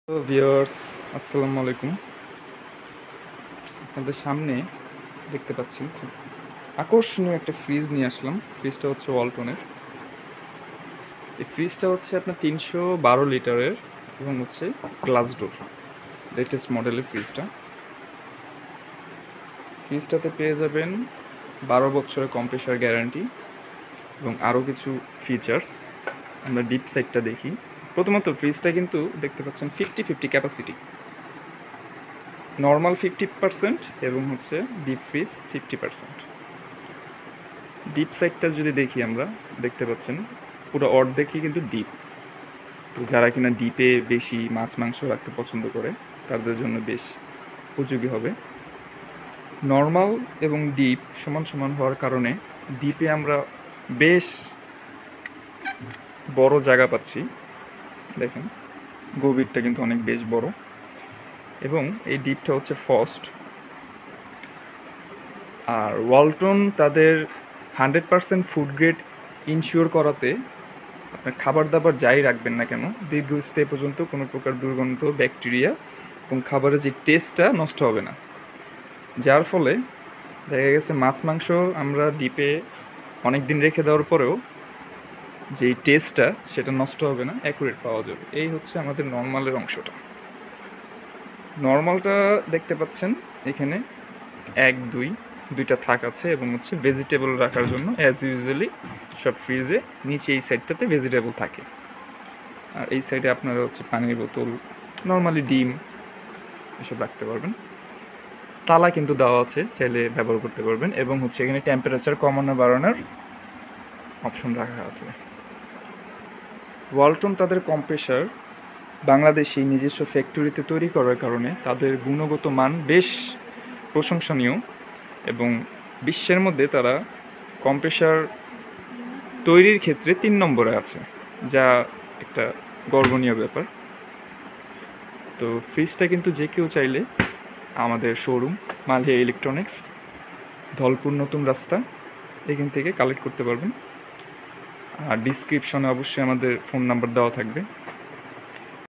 তো ভিউয়ার্স, আসসালামু আলাইকুম। আপনাদের সামনে দেখতে পাচ্ছেন খুব আকর্ষণীয় একটা ফ্রিজ নিয়ে আসলাম। ফ্রিজটা হচ্ছে ওয়ালটনের। এই ফ্রিজটা হচ্ছে আপনার 312 লিটারের এবং হচ্ছে গ্লাস ডোর, লেটেস্ট মডেলের ফ্রিজটা। ফ্রিজটাতে পেয়ে যাবেন 12 বছরের কম্প্রেসার গ্যারান্টি এবং আরও কিছু ফিচার্স। আমরা ডিপ সাইডটা দেখি। প্রথমত ফ্রিজটা কিন্তু দেখতে পাচ্ছেন 50-50 ক্যাপাসিটি, নর্মাল 50% এবং হচ্ছে ডিপ ফ্রিজ 50%। ডিপ সাইডটা যদি দেখি আমরা, দেখতে পাচ্ছেন পুরো অর্ধেকই কিন্তু ডিপ। তো যারা কিনা ডিপে বেশি মাছ মাংস রাখতে পছন্দ করে তাদের জন্য বেশ উপযোগী হবে। নর্মাল এবং ডিপ সমান সমান হওয়ার কারণে ডিপে আমরা বেশ বড় জায়গা পাচ্ছি। দেখেন গভীরটা কিন্তু অনেক বেশ বড় এবং এই ডিপটা হচ্ছে ফার্স্ট। আর ওয়ালটন তাদের 100% ফুড গ্রেড ইনশিওর করাতে আপনার খাবার দাবার যাই রাখবেন না কেন দীর্ঘস্থায়ী পর্যন্ত কোনো প্রকার দুর্গন্ধ, ব্যাকটেরিয়া এবং খাবারের যে টেস্টটা নষ্ট হবে না। যার ফলে দেখা গেছে মাছ মাংস আমরা ডিপে অনেক দিন রেখে দেওয়ার পরেও যেই টেস্টটা সেটা নষ্ট হবে না, অ্যাকুরেট পাওয়া যাবে। এই হচ্ছে আমাদের নর্মালের অংশটা। নর্মালটা দেখতে পাচ্ছেন এখানে 2টা থাক আছে এবং হচ্ছে ভেজিটেবল রাখার জন্য অ্যাজ ইউজুয়ালি সব ফ্রিজে নিচে এই সাইডটাতে ভেজিটেবল থাকে। আর এই সাইডে আপনারা হচ্ছে পানির বোতল, নর্মালি ডিম এসব রাখতে পারবেন। তালা কিন্তু দেওয়া আছে, চাইলে ব্যবহার করতে পারবেন এবং হচ্ছে এখানে টেম্পারেচার কমানো বাড়ানোর অপশন রাখা আছে। ওয়ালটন তাদের কম্প্রেসার বাংলাদেশে নিজস্ব ফ্যাক্টরিতে তৈরি করার কারণে তাদের গুণগত মান বেশ প্রশংসনীয় এবং বিশ্বের মধ্যে তারা কম্প্রেসার তৈরির ক্ষেত্রে 3 নম্বরে আছে, যা একটা গর্বনীয় ব্যাপার। তো ফ্রিজটা কিন্তু যে কেউ চাইলে আমাদের শোরুম মালিয়া ইলেকট্রনিক্স, ধলপুর নতুন রাস্তা, এখান থেকে কালেক্ট করতে পারবেন। আর ডিসক্রিপশনে অবশ্যই আমাদের ফোন নাম্বার দেওয়া থাকবে।